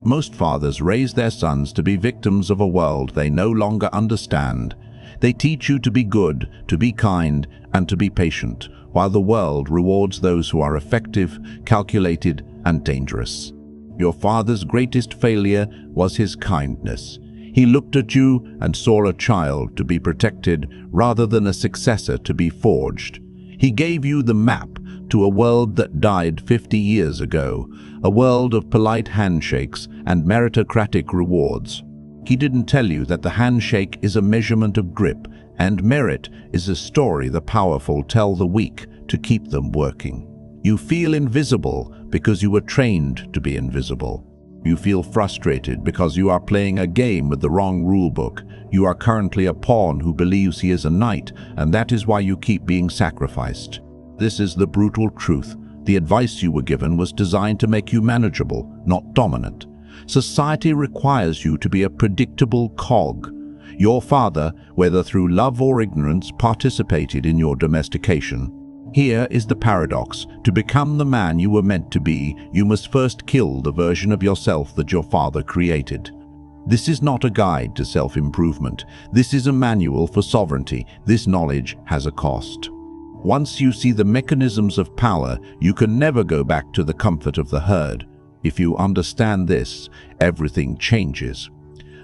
Most fathers raise their sons to be victims of a world they no longer understand. They teach you to be good, to be kind, and to be patient, while the world rewards those who are effective, calculated, and dangerous. Your father's greatest failure was his kindness. He looked at you and saw a child to be protected rather than a successor to be forged. He gave you the map to a world that died 50 years ago, a world of polite handshakes and meritocratic rewards. He didn't tell you that the handshake is a measurement of grip, and merit is a story the powerful tell the weak to keep them working. You feel invisible because you were trained to be invisible. You feel frustrated because you are playing a game with the wrong rulebook. You are currently a pawn who believes he is a knight, and that is why you keep being sacrificed. This is the brutal truth. The advice you were given was designed to make you manageable, not dominant. Society requires you to be a predictable cog. Your father, whether through love or ignorance, participated in your domestication. Here is the paradox. To become the man you were meant to be, you must first kill the version of yourself that your father created. This is not a guide to self-improvement. This is a manual for sovereignty. This knowledge has a cost. Once you see the mechanisms of power, you can never go back to the comfort of the herd. If you understand this, everything changes.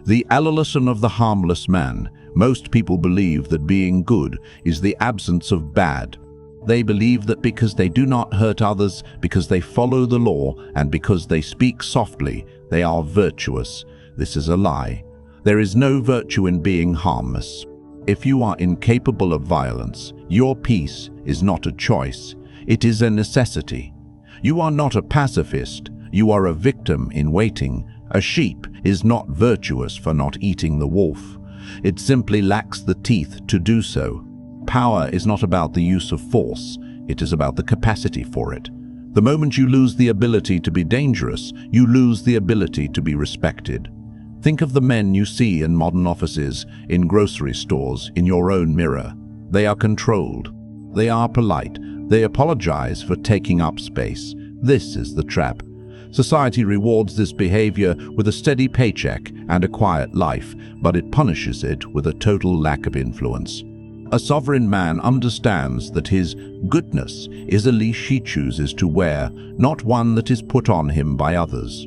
The allelison of the harmless man. Most people believe that being good is the absence of bad. They believe that because they do not hurt others, because they follow the law, and because they speak softly, they are virtuous. This is a lie. There is no virtue in being harmless. If you are incapable of violence, your peace is not a choice. It is a necessity. You are not a pacifist. You are a victim in waiting. A sheep is not virtuous for not eating the wolf. It simply lacks the teeth to do so. Power is not about the use of force. It is about the capacity for it. The moment you lose the ability to be dangerous, you lose the ability to be respected. Think of the men you see in modern offices, in grocery stores, in your own mirror. They are controlled. They are polite. They apologize for taking up space. This is the trap. Society rewards this behavior with a steady paycheck and a quiet life, but it punishes it with a total lack of influence. A sovereign man understands that his goodness is a leash he chooses to wear, not one that is put on him by others.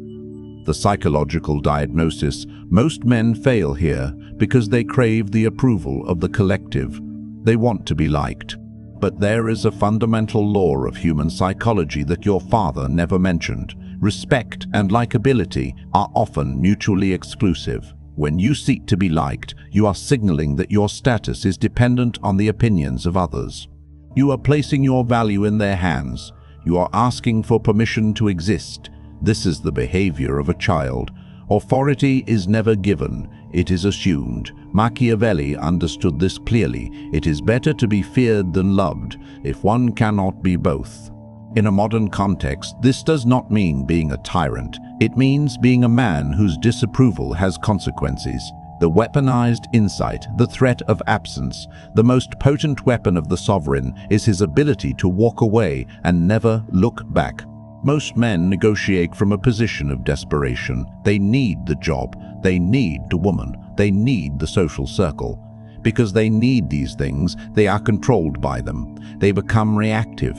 The psychological diagnosis: most men fail here because they crave the approval of the collective. They want to be liked. But there is a fundamental law of human psychology that your father never mentioned. Respect and likability are often mutually exclusive. When you seek to be liked, you are signaling that your status is dependent on the opinions of others. You are placing your value in their hands. You are asking for permission to exist. This is the behavior of a child. Authority is never given, it is assumed. Machiavelli understood this clearly. It is better to be feared than loved, if one cannot be both. In a modern context, this does not mean being a tyrant. It means being a man whose disapproval has consequences. The weaponized insight, the threat of absence. The most potent weapon of the sovereign is his ability to walk away and never look back. Most men negotiate from a position of desperation. They need the job, they need the woman, they need the social circle. Because they need these things, they are controlled by them. They become reactive.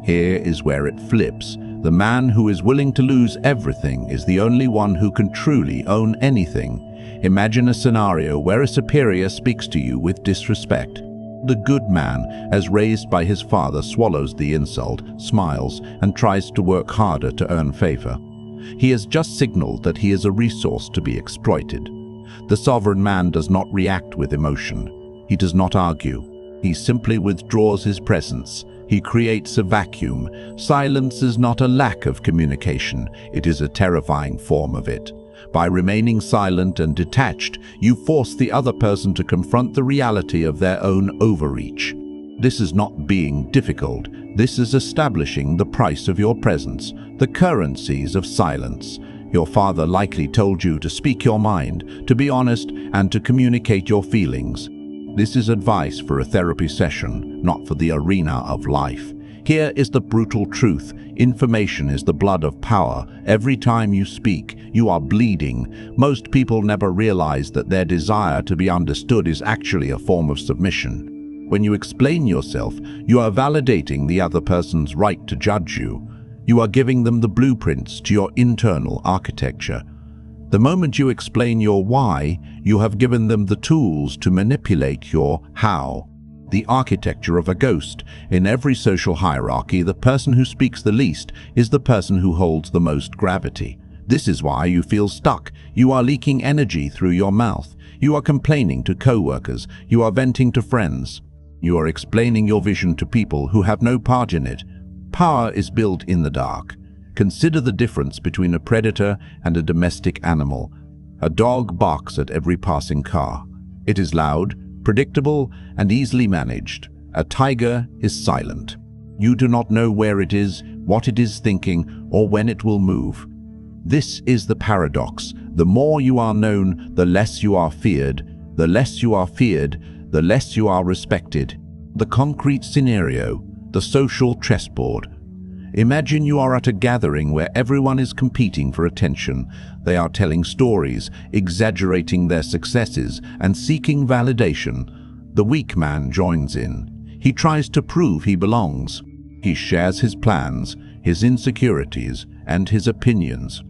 Here is where it flips. The man who is willing to lose everything is the only one who can truly own anything. Imagine a scenario where a superior speaks to you with disrespect. The good man, as raised by his father, swallows the insult, smiles, and tries to work harder to earn favor. He has just signaled that he is a resource to be exploited. The sovereign man does not react with emotion. He does not argue. He simply withdraws his presence. He creates a vacuum. Silence is not a lack of communication. It is a terrifying form of it. By remaining silent and detached, you force the other person to confront the reality of their own overreach. This is not being difficult. This is establishing the price of your presence, the currencies of silence. Your father likely told you to speak your mind, to be honest, and to communicate your feelings. This is advice for a therapy session, not for the arena of life. Here is the brutal truth. Information is the blood of power. Every time you speak, you are bleeding. Most people never realize that their desire to be understood is actually a form of submission. When you explain yourself, you are validating the other person's right to judge you. You are giving them the blueprints to your internal architecture. The moment you explain your why, you have given them the tools to manipulate your how. The architecture of a ghost. In every social hierarchy, the person who speaks the least is the person who holds the most gravity. This is why you feel stuck. You are leaking energy through your mouth. You are complaining to co-workers. You are venting to friends. You are explaining your vision to people who have no part in it. Power is built in the dark. Consider the difference between a predator and a domestic animal. A dog barks at every passing car. It is loud, predictable, and easily managed. A tiger is silent. You do not know where it is, what it is thinking, or when it will move. This is the paradox. The more you are known, the less you are feared. The less you are feared, the less you are respected. The concrete scenario, the social chessboard. Imagine you are at a gathering where everyone is competing for attention. They are telling stories, exaggerating their successes, and seeking validation. The weak man joins in. He tries to prove he belongs. He shares his plans, his insecurities, and his opinions.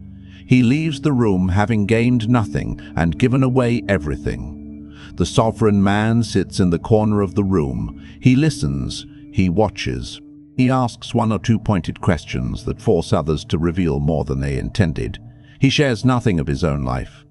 He leaves the room having gained nothing and given away everything. The sovereign man sits in the corner of the room. He listens. He watches. He asks one or two pointed questions that force others to reveal more than they intended. He shares nothing of his own life.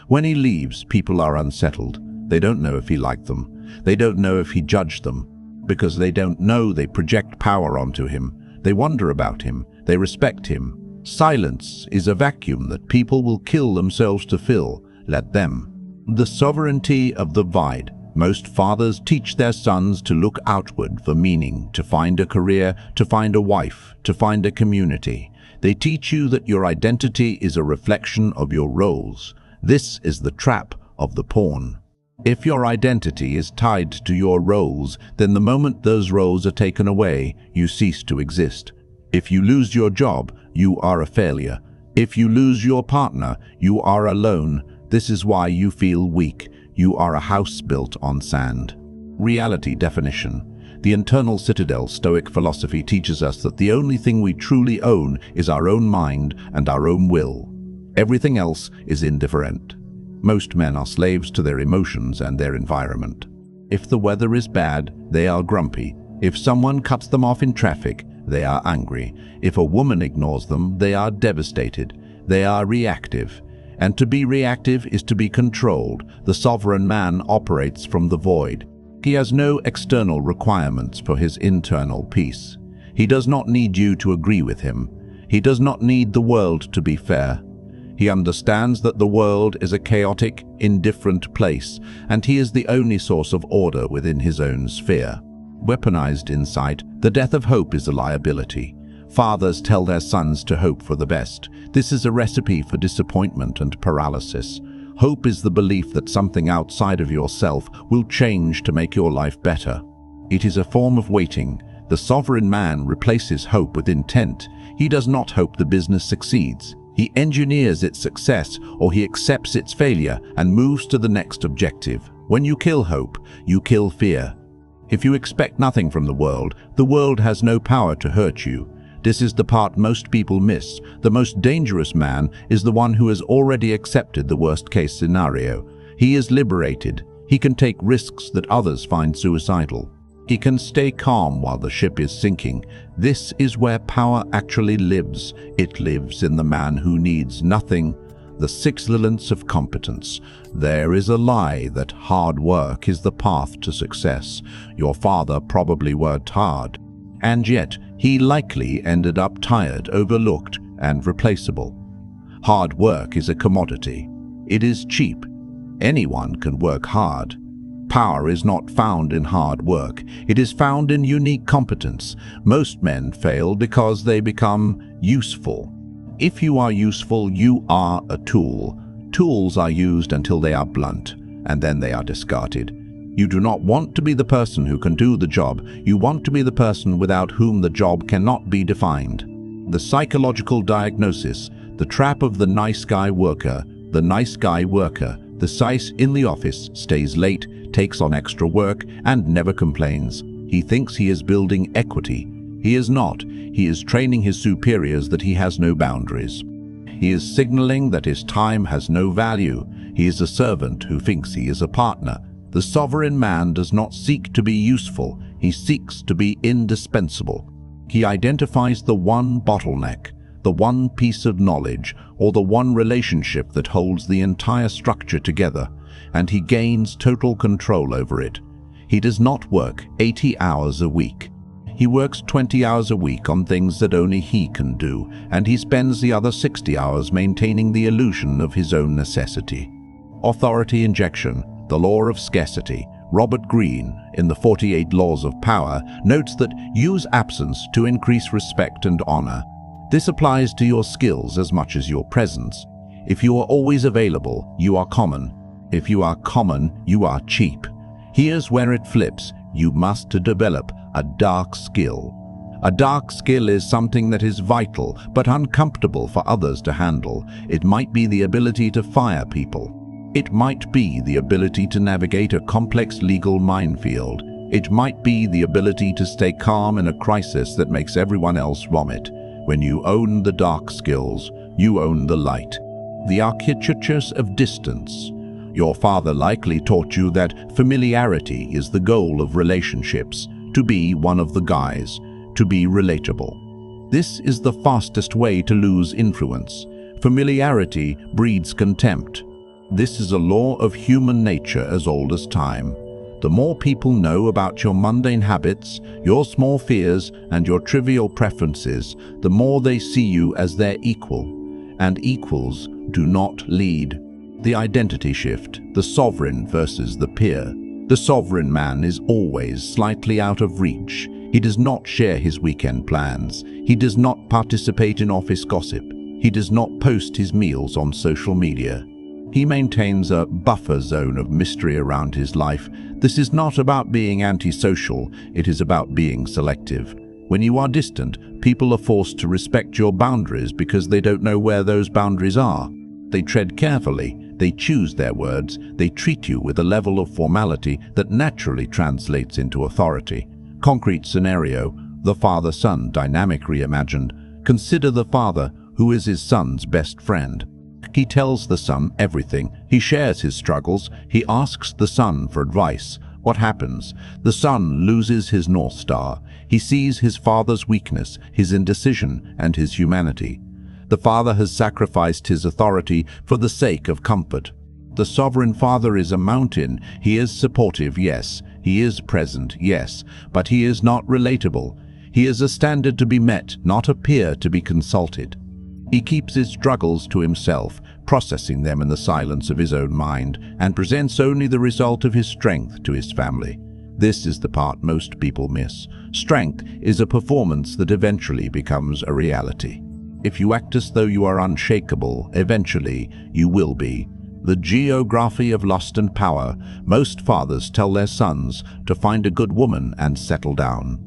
When he leaves, people are unsettled. They don't know if he liked them. They don't know if he judged them. Because they don't know, they project power onto him. They wonder about him. They respect him. Silence is a vacuum that people will kill themselves to fill. Let them. The sovereignty of the vide. Most fathers teach their sons to look outward for meaning, to find a career, to find a wife, to find a community. They teach you that your identity is a reflection of your roles. This is the trap of the pawn. If your identity is tied to your roles, then the moment those roles are taken away, you cease to exist. If you lose your job, you are a failure. If you lose your partner, you are alone. This is why you feel weak. You are a house built on sand. Reality definition. The internal citadel Stoic philosophy teaches us that the only thing we truly own is our own mind and our own will. Everything else is indifferent. Most men are slaves to their emotions and their environment. If the weather is bad, they are grumpy. If someone cuts them off in traffic, they are angry. If a woman ignores them, they are devastated. They are reactive. And to be reactive is to be controlled. The sovereign man operates from the void. He has no external requirements for his internal peace. He does not need you to agree with him. He does not need the world to be fair. He understands that the world is a chaotic, indifferent place, and he is the only source of order within his own sphere. Weaponized insight, the death of hope is a liability. Fathers tell their sons to hope for the best. This is a recipe for disappointment and paralysis. Hope is the belief that something outside of yourself will change to make your life better. It is a form of waiting. The sovereign man replaces hope with intent. He does not hope the business succeeds. He engineers its success, or he accepts its failure and moves to the next objective. When you kill hope, you kill fear. If you expect nothing from the world has no power to hurt you. This is the part most people miss. The most dangerous man is the one who has already accepted the worst-case scenario. He is liberated. He can take risks that others find suicidal. He can stay calm while the ship is sinking. This is where power actually lives. It lives in the man who needs nothing. The excellence of competence. There is a lie that hard work is the path to success. Your father probably worked hard. And yet, he likely ended up tired, overlooked, and replaceable. Hard work is a commodity. It is cheap. Anyone can work hard. Power is not found in hard work. It is found in unique competence. Most men fail because they become useful. If you are useful, you are a tool. Tools are used until they are blunt, and then they are discarded. You do not want to be the person who can do the job. You want to be the person without whom the job cannot be defined. The psychological diagnosis, the trap of the nice guy worker. The nice guy worker, the size in the office, stays late, takes on extra work, and never complains. He thinks he is building equity. He is not. He is training his superiors that he has no boundaries. He is signaling that his time has no value. He is a servant who thinks he is a partner. The sovereign man does not seek to be useful. He seeks to be indispensable. He identifies the one bottleneck, the one piece of knowledge, or the one relationship that holds the entire structure together, and he gains total control over it. He does not work 80 hours a week. He works 20 hours a week on things that only he can do, and he spends the other 60 hours maintaining the illusion of his own necessity. Authority injection, the law of scarcity. Robert Greene, in the 48 Laws of Power, notes that use absence to increase respect and honor. This applies to your skills as much as your presence. If you are always available, you are common. If you are common, you are cheap. Here's where it flips. You must develop a dark skill. A dark skill is something that is vital but uncomfortable for others to handle. It might be the ability to fire people. It might be the ability to navigate a complex legal minefield. It might be the ability to stay calm in a crisis that makes everyone else vomit. When you own the dark skills, you own the light. The architectures of distance. Your father likely taught you that familiarity is the goal of relationships, to be one of the guys, to be relatable. This is the fastest way to lose influence. Familiarity breeds contempt. This is a law of human nature as old as time. The more people know about your mundane habits, your small fears, and your trivial preferences, the more they see you as their equal. And equals do not lead. The identity shift, the sovereign versus the peer. The sovereign man is always slightly out of reach. He does not share his weekend plans. He does not participate in office gossip. He does not post his meals on social media. He maintains a buffer zone of mystery around his life. This is not about being antisocial, it is about being selective. When you are distant, people are forced to respect your boundaries because they don't know where those boundaries are. They tread carefully, they choose their words, they treat you with a level of formality that naturally translates into authority. Concrete scenario, the father-son dynamic reimagined. Consider the father who is his son's best friend. He tells the son everything. He shares his struggles. He asks the son for advice. What happens? The son loses his North Star. He sees his father's weakness, his indecision, and his humanity. The father has sacrificed his authority for the sake of comfort. The sovereign father is a mountain. He is supportive, yes. He is present, yes. But he is not relatable. He is a standard to be met, not a peer to be consulted. He keeps his struggles to himself, processing them in the silence of his own mind, and presents only the result of his strength to his family. This is the part most people miss. Strength is a performance that eventually becomes a reality. If you act as though you are unshakable, eventually you will be. The geography of lust and power. Most fathers tell their sons to find a good woman and settle down.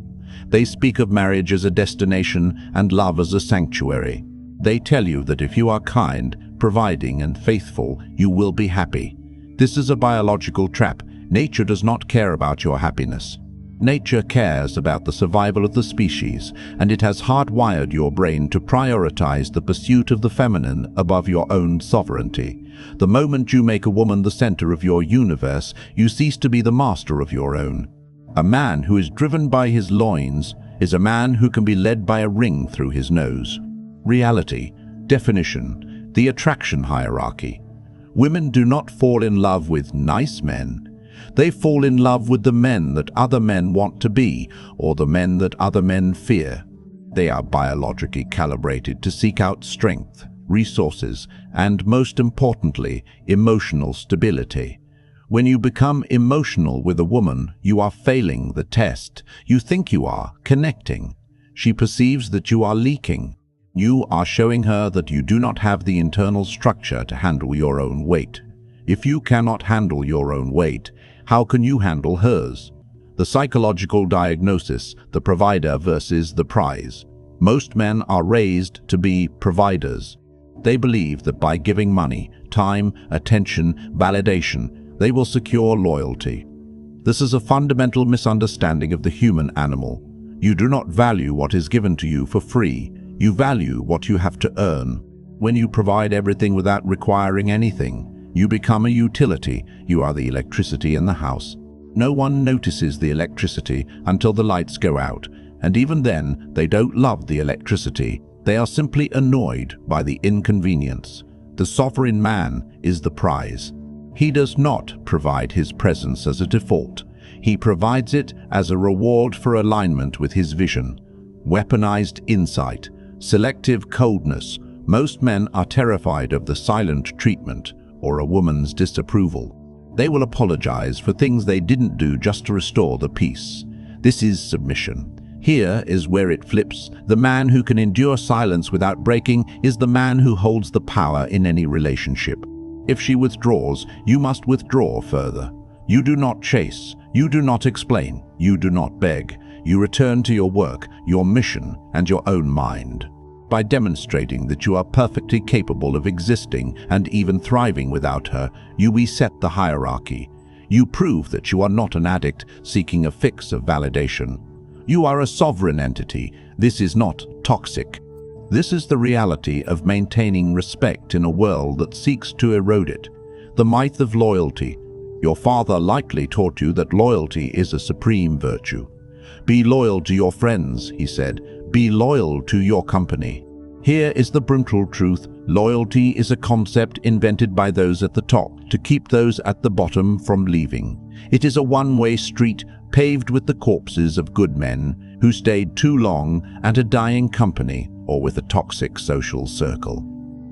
They speak of marriage as a destination and love as a sanctuary. They tell you that if you are kind, providing, and faithful, you will be happy. This is a biological trap. Nature does not care about your happiness. Nature cares about the survival of the species, and it has hardwired your brain to prioritize the pursuit of the feminine above your own sovereignty. The moment you make a woman the center of your universe, you cease to be the master of your own. A man who is driven by his loins is a man who can be led by a ring through his nose. Reality, definition, the attraction hierarchy. Women do not fall in love with nice men. They fall in love with the men that other men want to be, or the men that other men fear. They are biologically calibrated to seek out strength, resources, and most importantly, emotional stability. When you become emotional with a woman, you are failing the test. You think you are connecting. She perceives that you are leaking. You are showing her that you do not have the internal structure to handle your own weight. If you cannot handle your own weight, How can you handle hers? The psychological diagnosis, the provider versus the prize. Most men are raised to be providers. They believe that by giving money, time, attention, validation, they will secure loyalty. This is a fundamental misunderstanding of the human animal. You do not value what is given to you for free. You value what you have to earn. When you provide everything without requiring anything, you become a utility. You are the electricity in the house. No one notices the electricity until the lights go out, and even then, they don't love the electricity. They are simply annoyed by the inconvenience. The sovereign man is the prize. He does not provide his presence as a default. He provides it as a reward for alignment with his vision. Weaponized insight, selective coldness. Most men are terrified of the silent treatment or a woman's disapproval. They will apologize for things they didn't do just to restore the peace. This is submission. Here is where it flips. The man who can endure silence without breaking is the man who holds the power in any relationship. If she withdraws, you must withdraw further. You do not chase. You do not explain. You do not beg. You return to your work, your mission, and your own mind. By demonstrating that you are perfectly capable of existing and even thriving without her, you reset the hierarchy. You prove that you are not an addict seeking a fix of validation. You are a sovereign entity. This is not toxic. This is the reality of maintaining respect in a world that seeks to erode it. The myth of loyalty. Your father likely taught you that loyalty is a supreme virtue. Be loyal to your friends, he said. Be loyal to your company. Here is the brutal truth. Loyalty is a concept invented by those at the top to keep those at the bottom from leaving. It is a one-way street paved with the corpses of good men who stayed too long at a dying company or with a toxic social circle.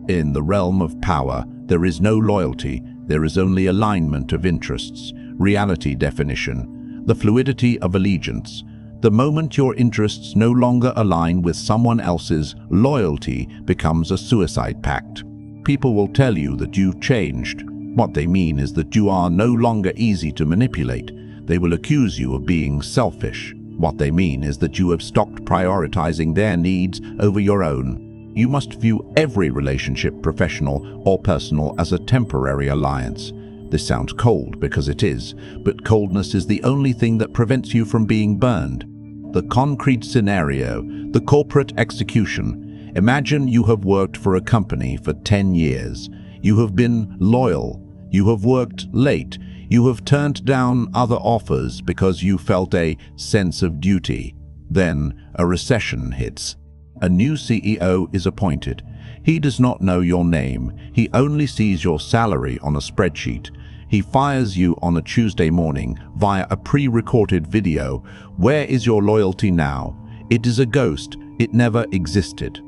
In the realm of power, there is no loyalty. There is only alignment of interests, reality definition, the fluidity of allegiance. The moment your interests no longer align with someone else's, loyalty becomes a suicide pact. People will tell you that you've changed. What they mean is that you are no longer easy to manipulate. They will accuse you of being selfish. What they mean is that you have stopped prioritizing their needs over your own. You must view every relationship, professional or personal, as a temporary alliance. This sounds cold because it is, but coldness is the only thing that prevents you from being burned. The concrete scenario, the corporate execution. Imagine you have worked for a company for 10 years. You have been loyal. You have worked late. You have turned down other offers because you felt a sense of duty. Then a recession hits. A new CEO is appointed. He does not know your name. He only sees your salary on a spreadsheet. He fires you on a Tuesday morning via a pre-recorded video. Where is your loyalty now? It is a ghost. It never existed.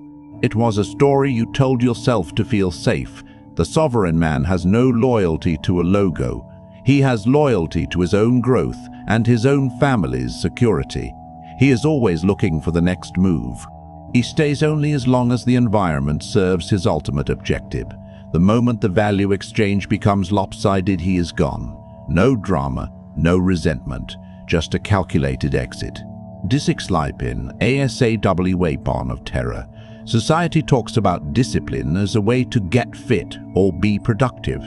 It was a story you told yourself to feel safe. The sovereign man has no loyalty to a logo. He has loyalty to his own growth and his own family's security. He is always looking for the next move. He stays only as long as the environment serves his ultimate objective. The moment the value exchange becomes lopsided, he is gone. No drama, no resentment, just a calculated exit. Disixlipin, ASAW of terror. Society talks about discipline as a way to get fit or be productive.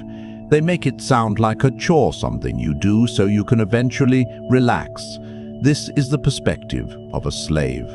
They make it sound like a chore, something you do so you can eventually relax. This is the perspective of a slave.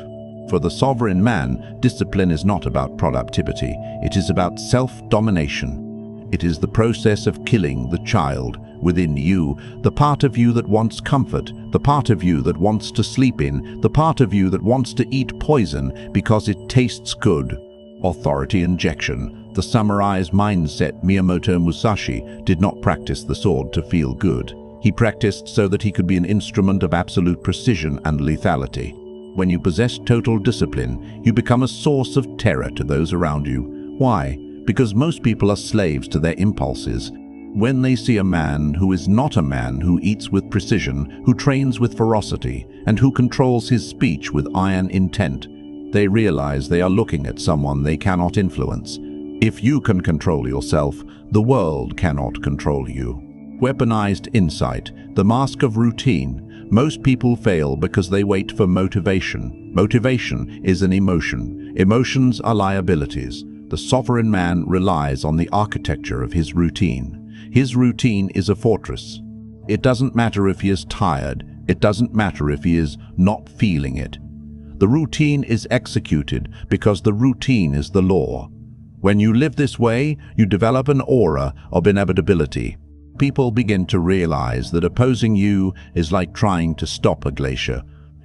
For the sovereign man, discipline is not about productivity. It is about self-domination. It is the process of killing the child within you, the part of you that wants comfort, the part of you that wants to sleep in, the part of you that wants to eat poison because it tastes good. Authority injection. The samurai's mindset. Miyamoto Musashi did not practice the sword to feel good. He practiced so that he could be an instrument of absolute precision and lethality. When you possess total discipline, you become a source of terror to those around you. Why? Because most people are slaves to their impulses. When they see a man who is not a man, who eats with precision, who trains with ferocity, and who controls his speech with iron intent, they realize they are looking at someone they cannot influence. If you can control yourself, the world cannot control you. weaponized insight, the mask of routine. Most people fail because they wait for motivation. Motivation is an emotion. Emotions are liabilities. The sovereign man relies on the architecture of his routine. His routine is a fortress. It doesn't matter if he is tired. It doesn't matter if he is not feeling it. The routine is executed because the routine is the law. When you live this way, you develop an aura of inevitability. People begin to realize that opposing you is like trying to stop a glacier.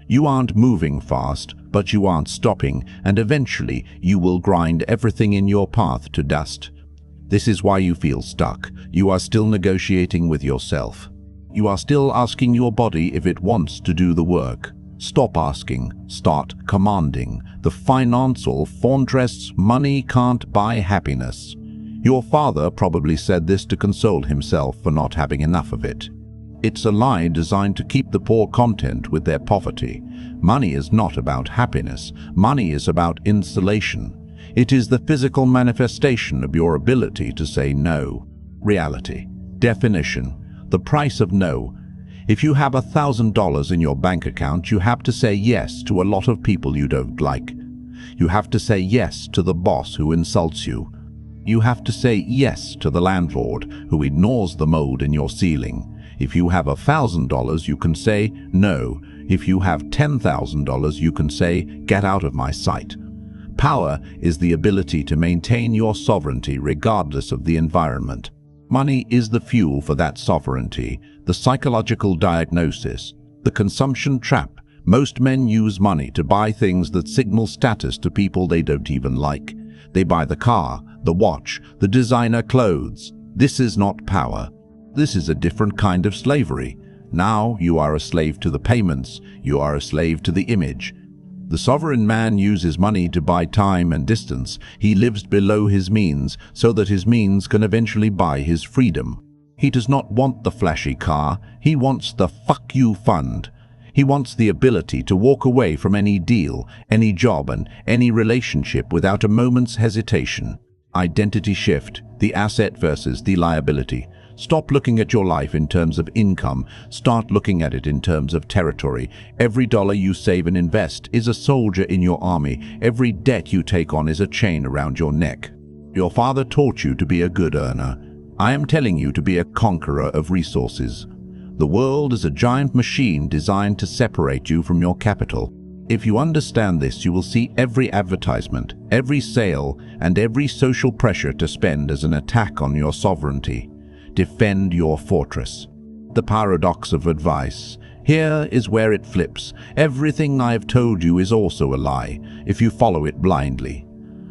You aren't moving fast, but you aren't stopping, and eventually you will grind everything in your path to dust. This is why you feel stuck. You are still negotiating with yourself. You are still asking your body if it wants to do the work. Stop asking, start commanding. The financial fortress, money can't buy happiness. Your father probably said this to console himself for not having enough of it. It's a lie designed to keep the poor content with their poverty. Money is not about happiness. Money is about insulation. It is the physical manifestation of your ability to say no. Reality. Definition. The price of no. If you have $1,000 in your bank account, you have to say yes to a lot of people you don't like. You have to say yes to the boss who insults you. You have to say yes to the landlord who ignores the mold in your ceiling. If you have $1,000, you can say no. If you have $10,000, you can say, get out of my sight. Power is the ability to maintain your sovereignty regardless of the environment. Money is the fuel for that sovereignty, the psychological diagnosis, the consumption trap. Most men use money to buy things that signal status to people they don't even like. They buy the car, the watch, the designer clothes. This is not power. This is a different kind of slavery. Now you are a slave to the payments. You are a slave to the image. The sovereign man uses money to buy time and distance. He lives below his means so that his means can eventually buy his freedom. He does not want the flashy car. He wants the fuck you fund. He wants the ability to walk away from any deal, any job, and any relationship without a moment's hesitation. Identity shift, the asset versus the liability. Stop looking at your life in terms of income. Start looking at it in terms of territory. Every dollar you save and invest is a soldier in your army. Every debt you take on is a chain around your neck. Your father taught you to be a good earner. I am telling you to be a conqueror of resources. The world is a giant machine designed to separate you from your capital. If you understand this, you will see every advertisement, every sale, and every social pressure to spend as an attack on your sovereignty. Defend your fortress. The paradox of advice. Here is where it flips. Everything I have told you is also a lie, if you follow it blindly.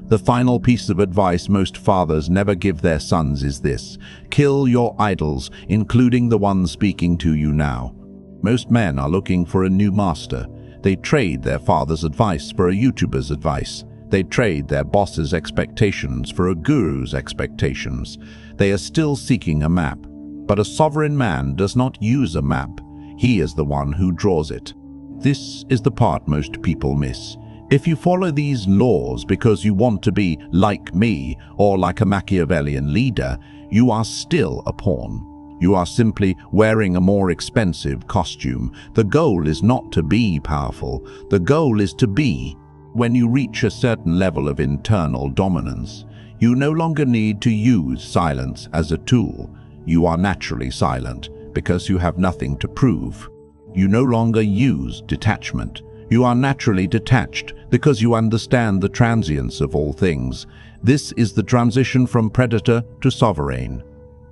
The final piece of advice most fathers never give their sons is this: kill your idols, including the ones speaking to you now. Most men are looking for a new master. They trade their father's advice for a YouTuber's advice. They trade their boss's expectations for a guru's expectations. They are still seeking a map. But a sovereign man does not use a map. He is the one who draws it. This is the part most people miss. If you follow these laws because you want to be like me or like a Machiavellian leader, you are still a pawn. You are simply wearing a more expensive costume. The goal is not to be powerful. The goal is to be. When you reach a certain level of internal dominance, you no longer need to use silence as a tool. You are naturally silent because you have nothing to prove. You no longer use detachment. You are naturally detached because you understand the transience of all things. This is the transition from predator to sovereign.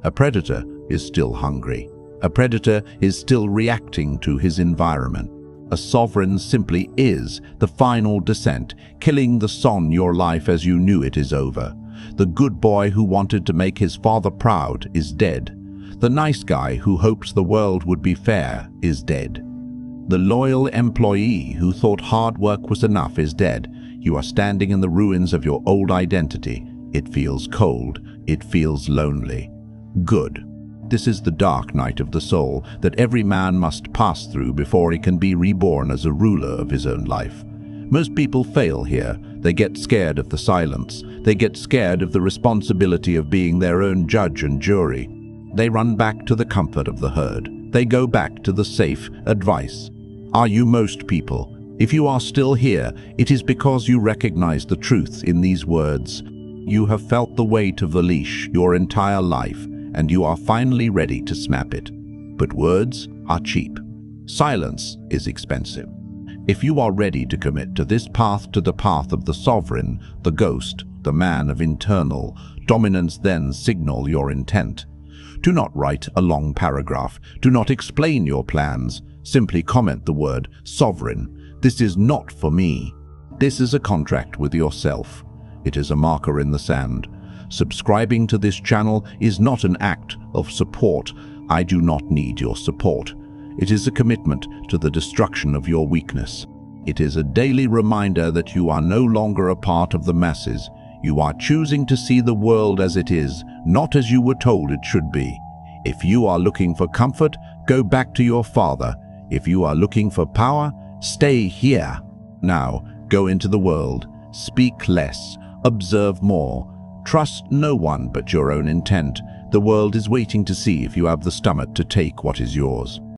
A predator is still hungry. A predator is still reacting to his environment. A sovereign simply is the final descent, killing the son your life as you knew it is over. The good boy who wanted to make his father proud is dead. The nice guy who hoped the world would be fair is dead. The loyal employee who thought hard work was enough is dead. You are standing in the ruins of your old identity. It feels cold. It feels lonely. Good. This is the dark night of the soul that every man must pass through before he can be reborn as a ruler of his own life. Most people fail here. They get scared of the silence. They get scared of the responsibility of being their own judge and jury. They run back to the comfort of the herd. They go back to the safe advice. Are you most people? If you are still here, it is because you recognize the truth in these words. You have felt the weight of the leash your entire life, and you are finally ready to snap it. But words are cheap. Silence is expensive. If you are ready to commit to this path, to the path of the sovereign, the ghost, the man of internal dominance, then signal your intent. Do not write a long paragraph. Do not explain your plans. Simply comment the word sovereign. This is not for me. This is a contract with yourself. It is a marker in the sand. Subscribing to this channel is not an act of support. I do not need your support. It is a commitment to the destruction of your weakness. It is a daily reminder that you are no longer a part of the masses. You are choosing to see the world as it is, not as you were told it should be. If you are looking for comfort, go back to your father. If you are looking for power, stay here. Now, go into the world. Speak less. Observe more. Trust no one but your own intent. The world is waiting to see if you have the stomach to take what is yours.